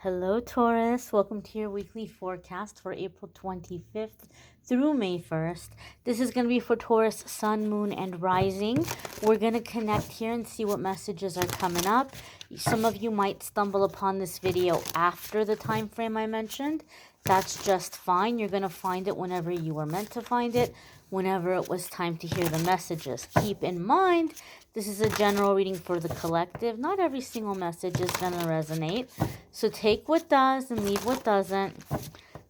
Hello, Taurus. Welcome to your weekly forecast for April 25th through May 1st. This is going to be for Taurus, Sun, Moon, and Rising. We're going to connect here and see what messages are coming up. Some of you might stumble upon this video after the time frame I mentioned. That's just fine. You're going to find it whenever you were meant to find it, whenever it was time to hear the messages. Keep in mind, this is a general reading for the collective. Not every single message is going to resonate. So take what does and leave what doesn't.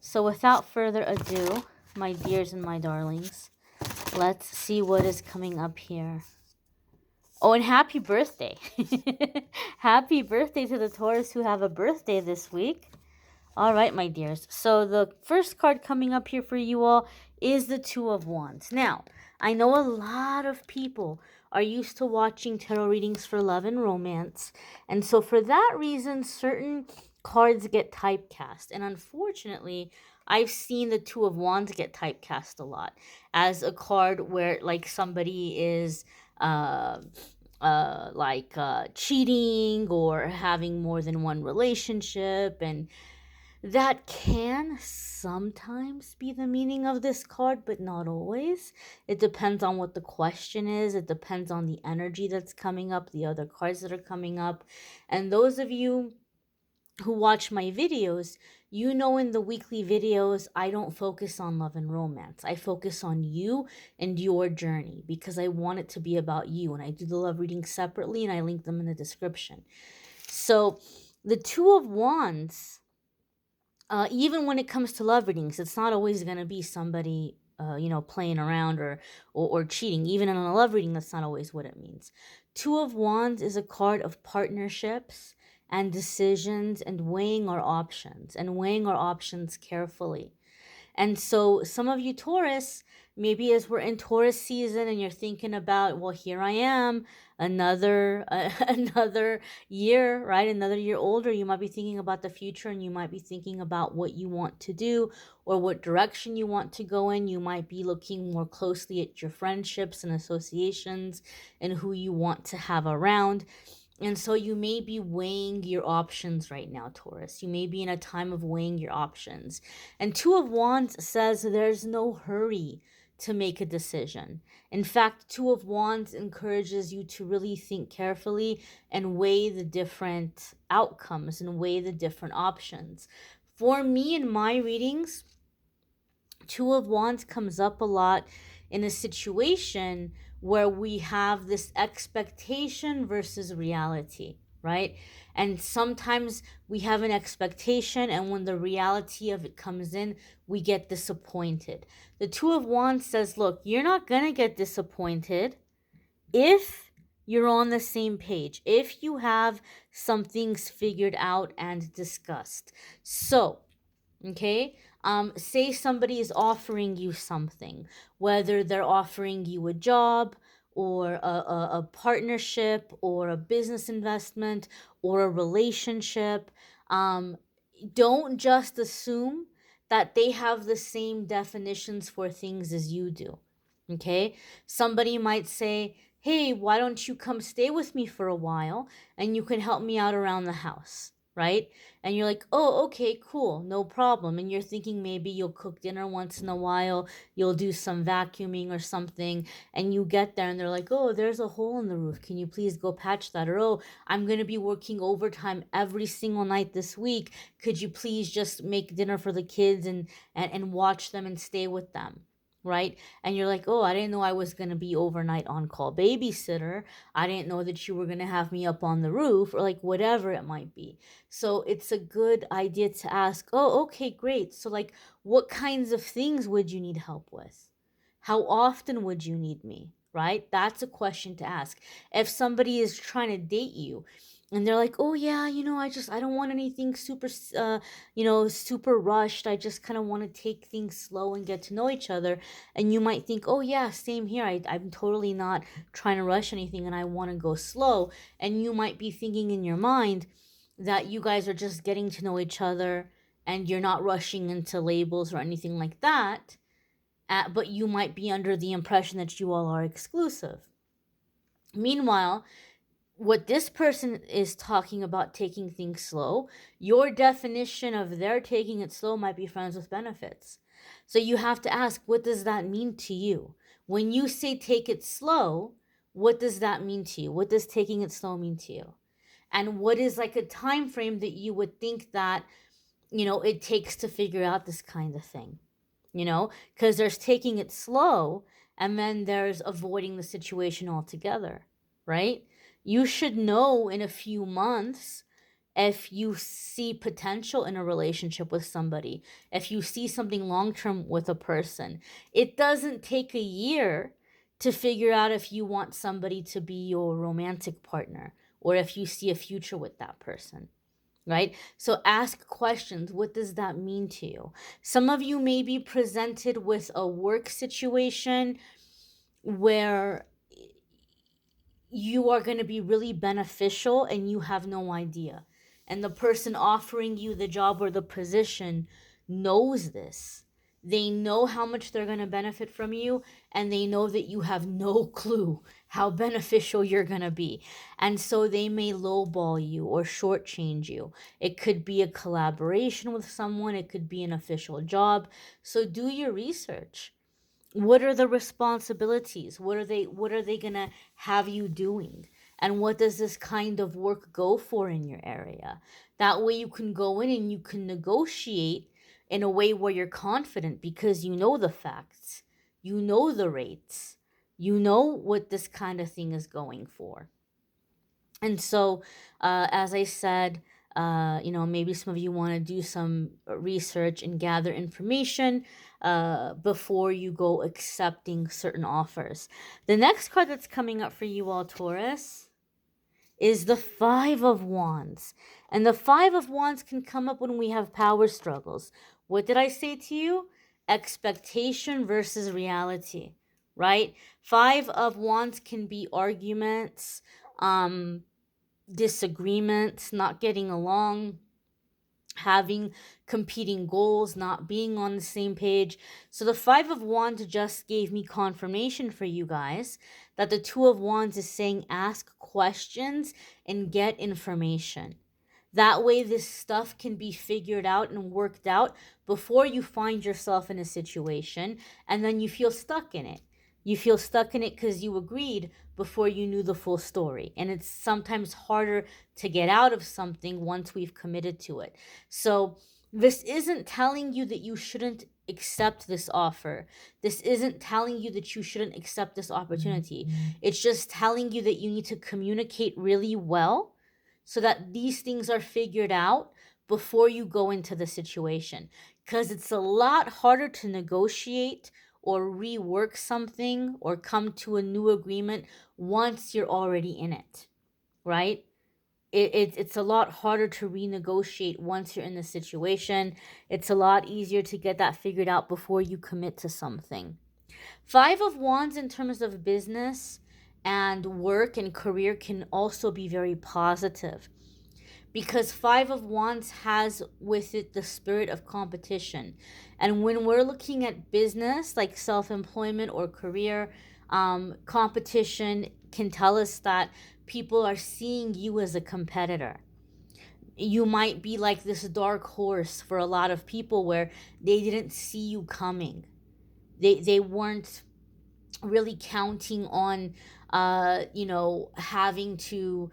So without further ado, my dears and my darlings, let's see what is coming up here. Oh, and happy birthday. Happy birthday to the Taurus who have a birthday this week. All right, my dears. So the first card coming up here for you all is the Two of Wands. Now, I know a lot of people are used to watching tarot readings for love and romance. And so for that reason, certain cards get typecast. And unfortunately, I've seen the Two of Wands get typecast a lot as a card where like somebody is cheating or having more than one relationship, and that can sometimes be the meaning of this card, but not always. It depends on what the question is. It depends on the energy that's coming up, the other cards that are coming up. And those of you who watch my videos, you know in the weekly videos, I don't focus on love and romance. I focus on you and your journey because I want it to be about you. And I do the love reading separately and I link them in the description. So the Two of Wands, even when it comes to love readings, it's not always going to be somebody, playing around or cheating. Even in a love reading, that's not always what it means. Two of Wands is a card of partnerships and decisions and weighing our options carefully. And so some of you Taurus, maybe as we're in Taurus season and you're thinking about, well, here I am, another year, right? Another year older. You might be thinking about the future and you might be thinking about what you want to do or what direction you want to go in. You might be looking more closely at your friendships and associations and who you want to have around. And so you may be weighing your options right now, Taurus. You may be in a time of weighing your options. And Two of Wands says there's no hurry to make a decision. In fact, Two of Wands encourages you to really think carefully and weigh the different outcomes and weigh the different options. For me in my readings, Two of Wands comes up a lot in a situation where we have this expectation versus reality, right? And sometimes we have an expectation, and when the reality of it comes in, we get disappointed. The Two of Wands says, look, you're not going to get disappointed if you're on the same page, if you have some things figured out and discussed. So, okay, say somebody is offering you something, whether they're offering you a job or a partnership or a business investment or a relationship. Don't just assume that they have the same definitions for things as you do. Okay, somebody might say, hey, why don't you come stay with me for a while and you can help me out around the house, right? And you're like, oh, okay, cool, no problem. And you're thinking maybe you'll cook dinner once in a while, you'll do some vacuuming or something, and you get there and they're like, oh, there's a hole in the roof. Can you please go patch that? Or, oh, I'm going to be working overtime every single night this week. Could you please just make dinner for the kids and watch them and stay with them? Right? And you're like, oh, I didn't know I was going to be overnight on-call babysitter. I didn't know that you were going to have me up on the roof, or like whatever it might be. So it's a good idea to ask, oh, okay, great. So like, what kinds of things would you need help with? How often would you need me? Right? That's a question to ask. If somebody is trying to date you, and they're like, oh yeah, I don't want anything super, super rushed. I just kind of want to take things slow and get to know each other. And you might think, oh yeah, same here. I'm totally not trying to rush anything and I want to go slow. And you might be thinking in your mind that you guys are just getting to know each other and you're not rushing into labels or anything like that. But you might be under the impression that you all are exclusive. Meanwhile, what this person is talking about, taking things slow, your definition of their taking it slow might be friends with benefits. So you have to ask, what does that mean to you? When you say take it slow, what does that mean to you? What does taking it slow mean to you? And what is like a time frame that you would think that, it takes to figure out this kind of thing? Because there's taking it slow, and then there's avoiding the situation altogether, right? You should know in a few months if you see potential in a relationship with somebody, if you see something long term with a person. It doesn't take a year to figure out if you want somebody to be your romantic partner or if you see a future with that person, right? So ask questions. What does that mean to you? Some of you may be presented with a work situation where you are going to be really beneficial and you have no idea. And the person offering you the job or the position knows this. They know how much they're going to benefit from you, and they know that you have no clue how beneficial you're going to be. And so they may lowball you or shortchange you. It could be a collaboration with someone, it could be an official job. So do your research. What are the responsibilities? What are they going to have you doing? And what does this kind of work go for in your area? That way you can go in and you can negotiate in a way where you're confident because you know the facts, you know the rates, you know what this kind of thing is going for. And so, as I said, maybe some of you want to do some research and gather information before you go accepting certain offers. The next card that's coming up for you all, Taurus, is the Five of Wands. And the Five of Wands can come up when we have power struggles. What did I say to you? Expectation versus reality, right? Five of Wands can be arguments, disagreements, not getting along, having competing goals, not being on the same page. So the Five of Wands just gave me confirmation for you guys that the Two of Wands is saying ask questions and get information. That way, this stuff can be figured out and worked out before you find yourself in a situation and then you feel stuck in it. You feel stuck in it because you agreed before you knew the full story. And it's sometimes harder to get out of something once we've committed to it. So, this isn't telling you that you shouldn't accept this offer. This isn't telling you that you shouldn't accept this opportunity. It's just telling you that you need to communicate really well so that these things are figured out before you go into the situation. Because it's a lot harder to negotiate or rework something or come to a new agreement once you're already in it, right? It's a lot harder to renegotiate once you're in the situation. It's a lot easier to get that figured out before you commit to something. Five of Wands in terms of business and work and career can also be very positive because Five of Wands has with it the spirit of competition. And when we're looking at business, like self-employment or career, competition can tell us that people are seeing you as a competitor. You might be like this dark horse for a lot of people where they didn't see you coming. They weren't really counting on having to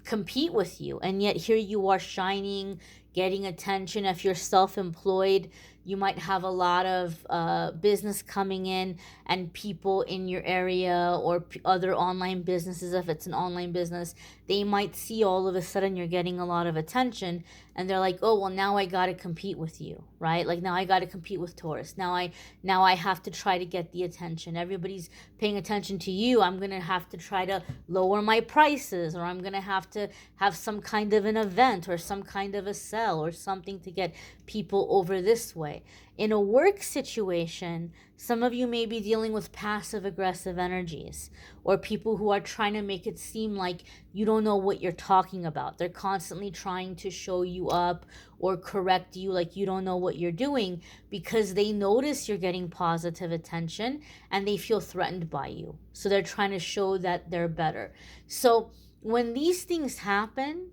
compete with you, and yet here you are shining, getting attention. If you're self-employed, you might have a lot of business coming in, and people in your area or other online businesses, if it's an online business, they might see all of a sudden you're getting a lot of attention, and they're like, oh well, now I got to compete with you, right? Like now I got to compete with Taurus. Now I have to try to get the attention. Everybody's paying attention to you. I'm going to have to try to lower my prices, or I'm going to have to have some kind of an event or some kind of a sell or something to get people over this way. In a work situation, some of you may be dealing with passive aggressive energies, or people who are trying to make it seem like you don't know what you're talking about. They're constantly trying to show you up or correct you like you don't know what you're doing, because they notice you're getting positive attention and they feel threatened by you. So they're trying to show that they're better. So when these things happen,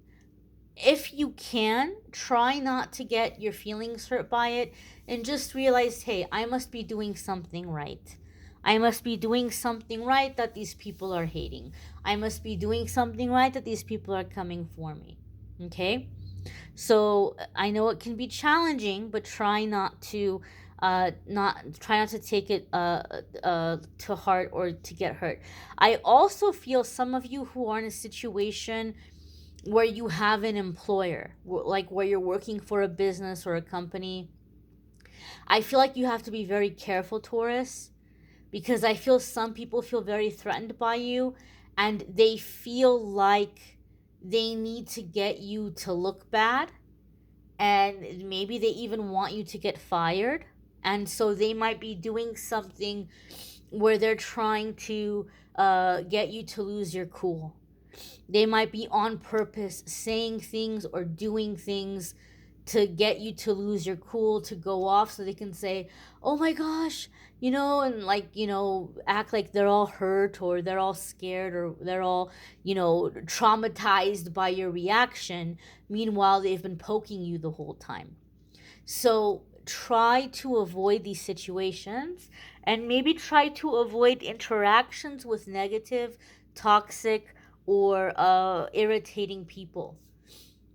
if you can, try not to get your feelings hurt by it, and just realize, hey, I must be doing something right. I must be doing something right that these people are hating. I must be doing something right that these people are coming for me. Okay? So I know it can be challenging, but try not to take it to heart or to get hurt. I also feel some of you who are in a situation where you have an employer, like where you're working for a business or a company, I feel like you have to be very careful, Taurus, because I feel some people feel very threatened by you, and they feel like they need to get you to look bad, and maybe they even want you to get fired. And so they might be doing something where they're trying to get you to lose your cool. They might be on purpose saying things or doing things to get you to lose your cool, to go off, so they can say, oh my gosh, and act like they're all hurt or they're all scared or they're all, traumatized by your reaction. Meanwhile, they've been poking you the whole time. So try to avoid these situations, and maybe try to avoid interactions with negative, toxic, or irritating people,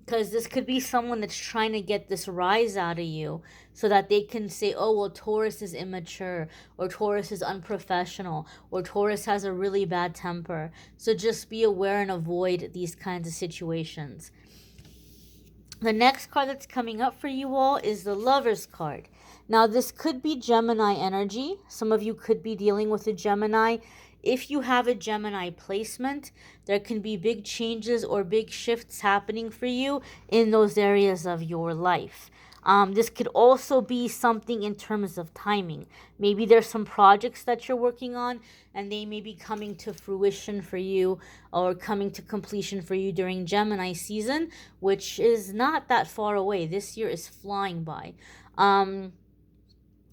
because this could be someone that's trying to get this rise out of you so that they can say, oh, well, Taurus is immature, or Taurus is unprofessional, or Taurus has a really bad temper. So just be aware and avoid these kinds of situations. The next card that's coming up for you all is the Lover's card. Now, this could be Gemini energy. Some of you could be dealing with a Gemini. If you have a Gemini placement, there can be big changes or big shifts happening for you in those areas of your life. This could also be something in terms of timing. Maybe there's some projects that you're working on, and they may be coming to fruition for you or coming to completion for you during Gemini season, which is not that far away. This year is flying by.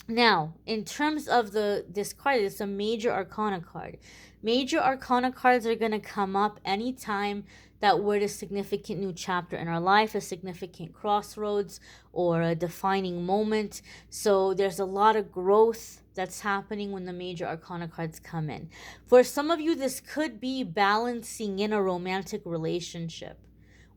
Now, in terms of this card, it's a major arcana card. Major arcana cards are going to come up anytime that we're at a significant new chapter in our life, a significant crossroads, or a defining moment. So there's a lot of growth that's happening when the major arcana cards come in. For some of you, this could be balancing in a romantic relationship,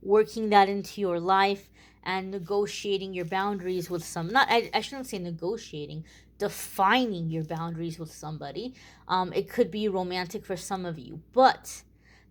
working that into your life, and negotiating your boundaries with I shouldn't say negotiating, defining your boundaries with somebody. It could be romantic for some of you. But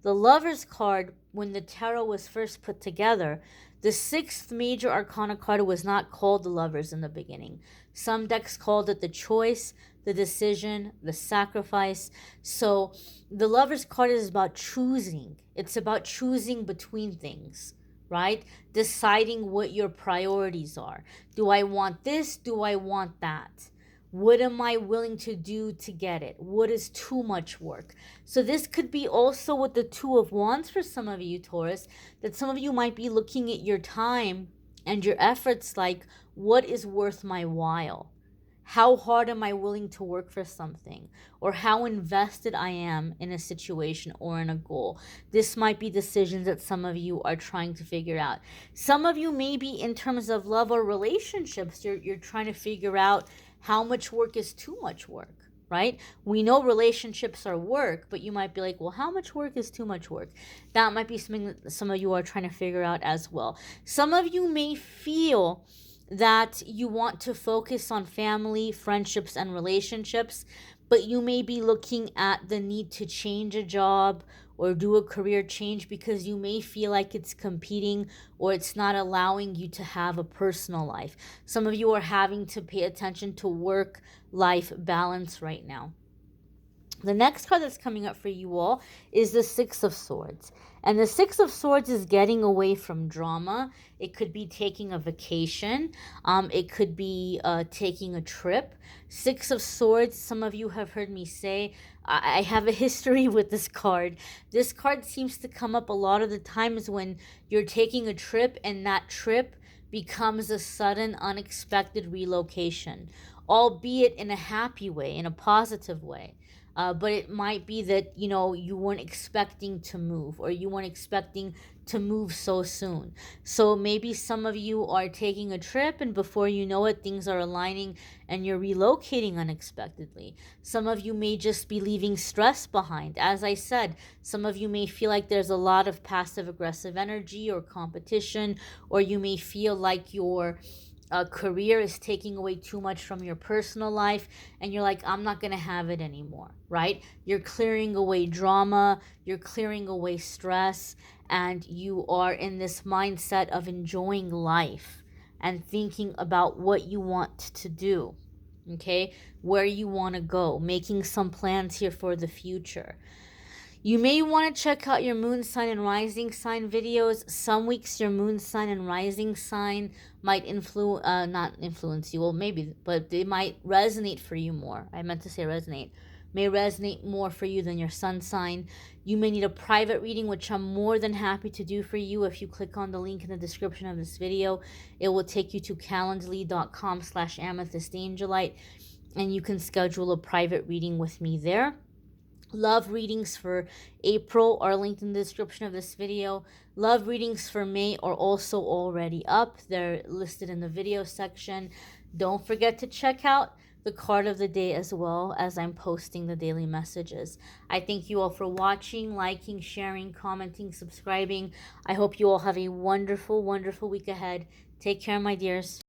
the Lover's card, when the tarot was first put together, the sixth major arcana card was not called the Lovers in the beginning. Some decks called it the Choice, the Decision, the Sacrifice. So the Lover's card is about choosing. It's about choosing between things, right? Deciding what your priorities are. Do I want this? Do I want that? What am I willing to do to get it? What is too much work? So this could be also with the Two of Wands for some of you, Taurus, that some of you might be looking at your time and your efforts like, what is worth my while? How hard am I willing to work for something? Or how invested I am in a situation or in a goal? This might be decisions that some of you are trying to figure out. Some of you maybe in terms of love or relationships, you're trying to figure out how much work is too much work, right? We know relationships are work, but you might be like, well, how much work is too much work? That might be something that some of you are trying to figure out as well. Some of you may feel that you want to focus on family, friendships, and relationships, but you may be looking at the need to change a job or do a career change because you may feel like it's competing or it's not allowing you to have a personal life. Some of you are having to pay attention to work-life balance right now. The next card that's coming up for you all is the Six of Swords. And the Six of Swords is getting away from drama. It could be taking a vacation. It could be taking a trip. Six of Swords, some of you have heard me say, I have a history with this card. This card seems to come up a lot of the times when you're taking a trip and that trip becomes a sudden, unexpected relocation, albeit in a happy way, in a positive way. But it might be that, you weren't expecting to move, or you weren't expecting to move so soon. So maybe some of you are taking a trip, and before you know it, things are aligning and you're relocating unexpectedly. Some of you may just be leaving stress behind. As I said, some of you may feel like there's a lot of passive aggressive energy or competition, or you may feel like your career is taking away too much from your personal life, and you're like, I'm not going to have it anymore, right? You're clearing away drama, you're clearing away stress, and you are in this mindset of enjoying life and thinking about what you want to do, okay? Where you want to go, making some plans here for the future. You may want to check out your moon sign and rising sign videos. Some weeks your moon sign and rising sign might not influence you, well maybe, but they might resonate for you more. I meant to say resonate. May resonate more for you than your sun sign. You may need a private reading, which I'm more than happy to do for you. If you click on the link in the description of this video, it will take you to calendly.com/amethystangelite, and you can schedule a private reading with me there. Love readings for April are linked in the description of this video. Love readings for May are also already up. They're listed in the video section. Don't forget to check out the card of the day as well, as I'm posting the daily messages. I thank you all for watching, liking, sharing, commenting, subscribing. I hope you all have a wonderful, wonderful week ahead. Take care, my dears.